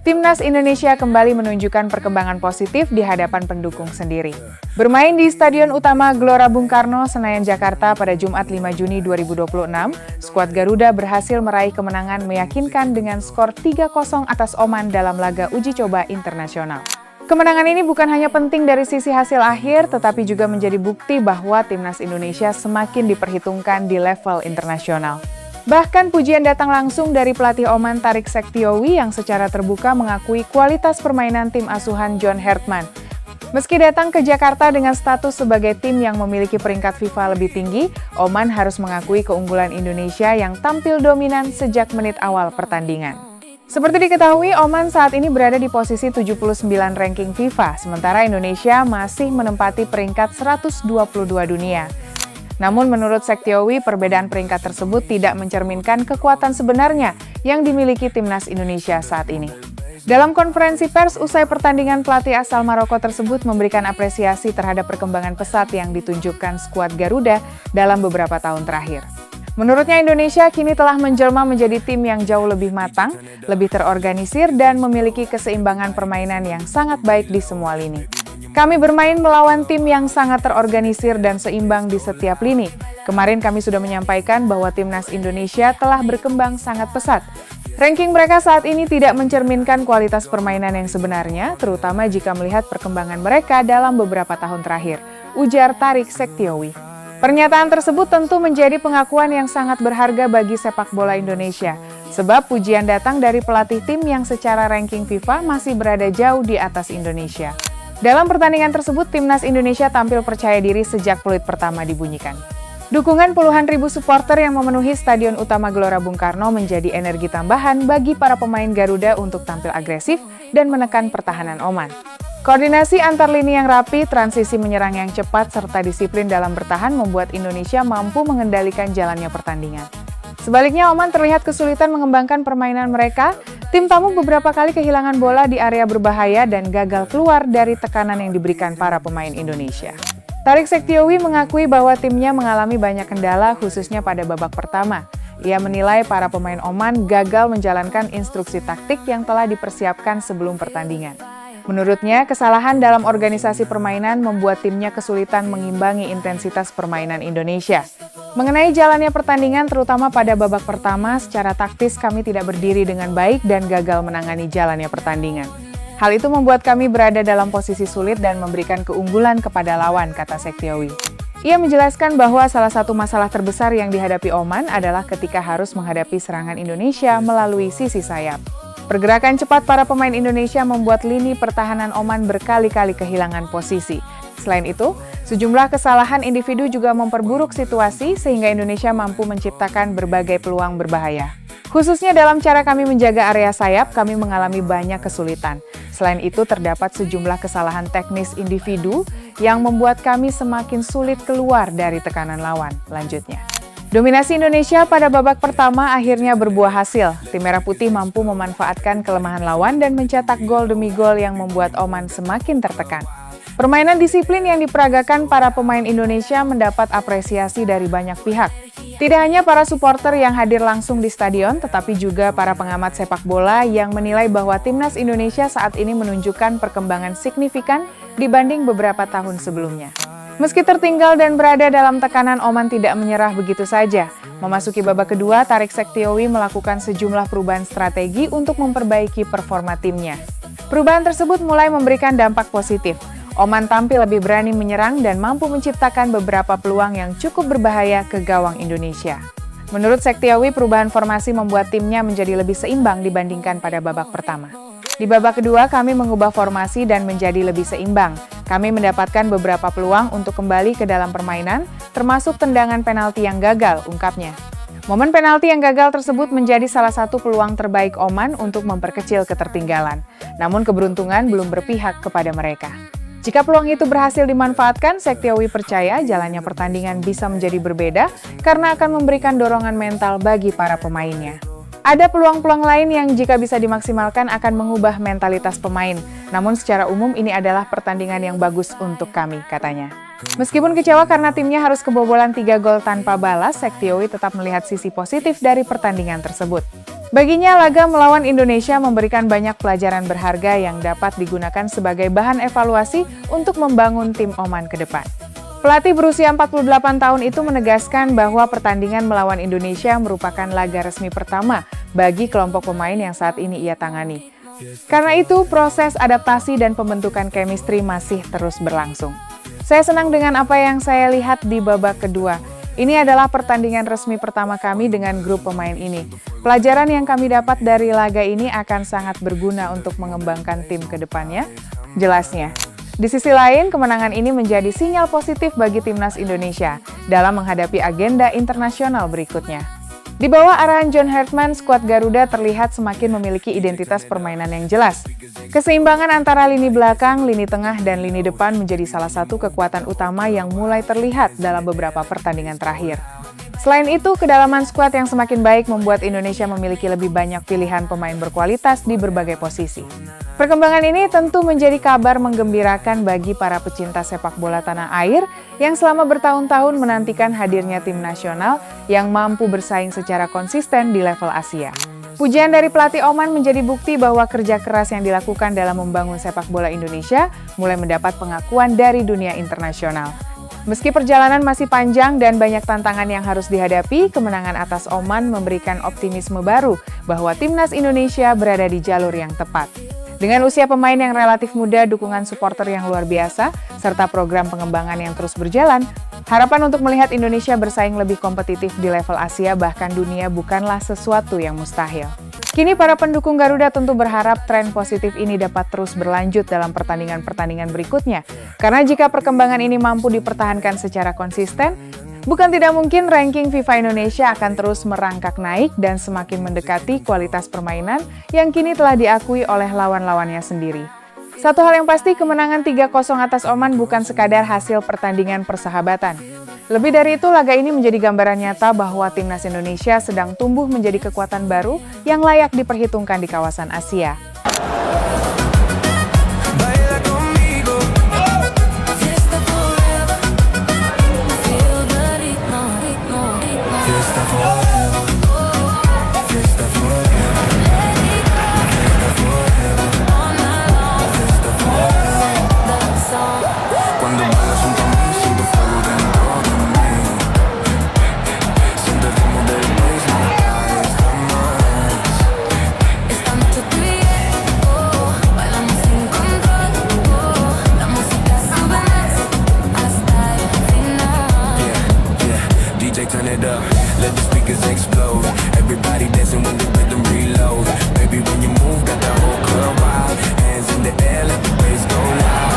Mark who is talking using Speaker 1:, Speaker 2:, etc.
Speaker 1: Timnas Indonesia kembali menunjukkan perkembangan positif di hadapan pendukung sendiri. Bermain di Stadion Utama Gelora Bung Karno, Senayan, Jakarta pada Jumat 5 Juni 2026, skuad Garuda berhasil meraih kemenangan meyakinkan dengan skor 3-0 atas Oman dalam laga uji coba internasional. Kemenangan ini bukan hanya penting dari sisi hasil akhir, tetapi juga menjadi bukti bahwa Timnas Indonesia semakin diperhitungkan di level internasional. Bahkan pujian datang langsung dari pelatih Oman Tariq Sektiowi yang secara terbuka mengakui kualitas permainan tim asuhan John Hertman. Meski datang ke Jakarta dengan status sebagai tim yang memiliki peringkat FIFA lebih tinggi, Oman harus mengakui keunggulan Indonesia yang tampil dominan sejak menit awal pertandingan. Seperti diketahui, Oman saat ini berada di posisi 79 ranking FIFA, sementara Indonesia masih menempati peringkat 122 dunia. Namun menurut Sektiowi, perbedaan peringkat tersebut tidak mencerminkan kekuatan sebenarnya yang dimiliki Timnas Indonesia saat ini. Dalam konferensi pers usai pertandingan, pelatih asal Maroko tersebut memberikan apresiasi terhadap perkembangan pesat yang ditunjukkan skuad Garuda dalam beberapa tahun terakhir. Menurutnya Indonesia kini telah menjelma menjadi tim yang jauh lebih matang, lebih terorganisir, dan memiliki keseimbangan permainan yang sangat baik di semua lini. Kami bermain melawan tim yang sangat terorganisir dan seimbang di setiap lini. Kemarin kami sudah menyampaikan bahwa Timnas Indonesia telah berkembang sangat pesat. Ranking mereka saat ini tidak mencerminkan kualitas permainan yang sebenarnya, terutama jika melihat perkembangan mereka dalam beberapa tahun terakhir, ujar Tariq Sektiowi. Pernyataan tersebut tentu menjadi pengakuan yang sangat berharga bagi sepak bola Indonesia, sebab pujian datang dari pelatih tim yang secara ranking FIFA masih berada jauh di atas Indonesia. Dalam pertandingan tersebut, Timnas Indonesia tampil percaya diri sejak peluit pertama dibunyikan. Dukungan puluhan ribu supporter yang memenuhi Stadion Utama Gelora Bung Karno menjadi energi tambahan bagi para pemain Garuda untuk tampil agresif dan menekan pertahanan Oman. Koordinasi antar lini yang rapi, transisi menyerang yang cepat, serta disiplin dalam bertahan membuat Indonesia mampu mengendalikan jalannya pertandingan. Sebaliknya, Oman terlihat kesulitan mengembangkan permainan mereka. Tim tamu beberapa kali kehilangan bola di area berbahaya dan gagal keluar dari tekanan yang diberikan para pemain Indonesia. Tariq Sektiowi mengakui bahwa timnya mengalami banyak kendala khususnya pada babak pertama. Ia menilai para pemain Oman gagal menjalankan instruksi taktik yang telah dipersiapkan sebelum pertandingan. Menurutnya, kesalahan dalam organisasi permainan membuat timnya kesulitan mengimbangi intensitas permainan Indonesia. Mengenai jalannya pertandingan, terutama pada babak pertama, secara taktis kami tidak berdiri dengan baik dan gagal menangani jalannya pertandingan. Hal itu membuat kami berada dalam posisi sulit dan memberikan keunggulan kepada lawan, kata Sektiowi. Ia menjelaskan bahwa salah satu masalah terbesar yang dihadapi Oman adalah ketika harus menghadapi serangan Indonesia melalui sisi sayap. Pergerakan cepat para pemain Indonesia membuat lini pertahanan Oman berkali-kali kehilangan posisi. Selain itu, sejumlah kesalahan individu juga memperburuk situasi sehingga Indonesia mampu menciptakan berbagai peluang berbahaya. Khususnya dalam cara kami menjaga area sayap, kami mengalami banyak kesulitan. Selain itu, terdapat sejumlah kesalahan teknis individu yang membuat kami semakin sulit keluar dari tekanan lawan, lanjutnya. Dominasi Indonesia pada babak pertama akhirnya berbuah hasil. Tim Merah Putih mampu memanfaatkan kelemahan lawan dan mencetak gol demi gol yang membuat Oman semakin tertekan. Permainan disiplin yang diperagakan para pemain Indonesia mendapat apresiasi dari banyak pihak. Tidak hanya para supporter yang hadir langsung di stadion, tetapi juga para pengamat sepak bola yang menilai bahwa Timnas Indonesia saat ini menunjukkan perkembangan signifikan dibanding beberapa tahun sebelumnya. Meski tertinggal dan berada dalam tekanan, Oman tidak menyerah begitu saja. Memasuki babak kedua, Tariq Sektiowi melakukan sejumlah perubahan strategi untuk memperbaiki performa timnya. Perubahan tersebut mulai memberikan dampak positif. Oman tampil lebih berani menyerang dan mampu menciptakan beberapa peluang yang cukup berbahaya ke gawang Indonesia. Menurut Sektiowi, perubahan formasi membuat timnya menjadi lebih seimbang dibandingkan pada babak pertama. Di babak kedua, kami mengubah formasi dan menjadi lebih seimbang. Kami mendapatkan beberapa peluang untuk kembali ke dalam permainan, termasuk tendangan penalti yang gagal, ungkapnya. Momen penalti yang gagal tersebut menjadi salah satu peluang terbaik Oman untuk memperkecil ketertinggalan. Namun keberuntungan belum berpihak kepada mereka. Jika peluang itu berhasil dimanfaatkan, Sektiowi percaya jalannya pertandingan bisa menjadi berbeda karena akan memberikan dorongan mental bagi para pemainnya. Ada peluang-peluang lain yang jika bisa dimaksimalkan akan mengubah mentalitas pemain. Namun secara umum ini adalah pertandingan yang bagus untuk kami, katanya. Meskipun kecewa karena timnya harus kebobolan 3 gol tanpa balas, Sektiowi tetap melihat sisi positif dari pertandingan tersebut. Baginya, laga melawan Indonesia memberikan banyak pelajaran berharga yang dapat digunakan sebagai bahan evaluasi untuk membangun tim Oman ke depan. Pelatih berusia 48 tahun itu menegaskan bahwa pertandingan melawan Indonesia merupakan laga resmi pertama bagi kelompok pemain yang saat ini ia tangani. Karena itu, proses adaptasi dan pembentukan chemistry masih terus berlangsung. Saya senang dengan apa yang saya lihat di babak kedua. Ini adalah pertandingan resmi pertama kami dengan grup pemain ini. Pelajaran yang kami dapat dari laga ini akan sangat berguna untuk mengembangkan tim ke depannya, jelasnya. Di sisi lain, kemenangan ini menjadi sinyal positif bagi timnas Indonesia dalam menghadapi agenda internasional berikutnya. Di bawah arahan John Hartman, skuad Garuda terlihat semakin memiliki identitas permainan yang jelas. Keseimbangan antara lini belakang, lini tengah, dan lini depan menjadi salah satu kekuatan utama yang mulai terlihat dalam beberapa pertandingan terakhir. Selain itu, kedalaman skuad yang semakin baik membuat Indonesia memiliki lebih banyak pilihan pemain berkualitas di berbagai posisi. Perkembangan ini tentu menjadi kabar menggembirakan bagi para pecinta sepak bola tanah air yang selama bertahun-tahun menantikan hadirnya tim nasional yang mampu bersaing secara konsisten di level Asia. Pujian dari pelatih Oman menjadi bukti bahwa kerja keras yang dilakukan dalam membangun sepak bola Indonesia mulai mendapat pengakuan dari dunia internasional. Meski perjalanan masih panjang dan banyak tantangan yang harus dihadapi, kemenangan atas Oman memberikan optimisme baru bahwa timnas Indonesia berada di jalur yang tepat. Dengan usia pemain yang relatif muda, dukungan supporter yang luar biasa, serta program pengembangan yang terus berjalan, harapan untuk melihat Indonesia bersaing lebih kompetitif di level Asia bahkan dunia bukanlah sesuatu yang mustahil. Kini para pendukung Garuda tentu berharap tren positif ini dapat terus berlanjut dalam pertandingan-pertandingan berikutnya. Karena jika perkembangan ini mampu dipertahankan secara konsisten, bukan tidak mungkin ranking FIFA Indonesia akan terus merangkak naik dan semakin mendekati kualitas permainan yang kini telah diakui oleh lawan-lawannya sendiri. Satu hal yang pasti, kemenangan 3-0 atas Oman bukan sekadar hasil pertandingan persahabatan. Lebih dari itu, laga ini menjadi gambaran nyata bahwa timnas Indonesia sedang tumbuh menjadi kekuatan baru yang layak diperhitungkan di kawasan Asia.
Speaker 2: Turn it up, let the speakers explode. Everybody dancing when the rhythm reload. Baby, when you move, got the whole club wild. Hands in the air, let the bass go loud.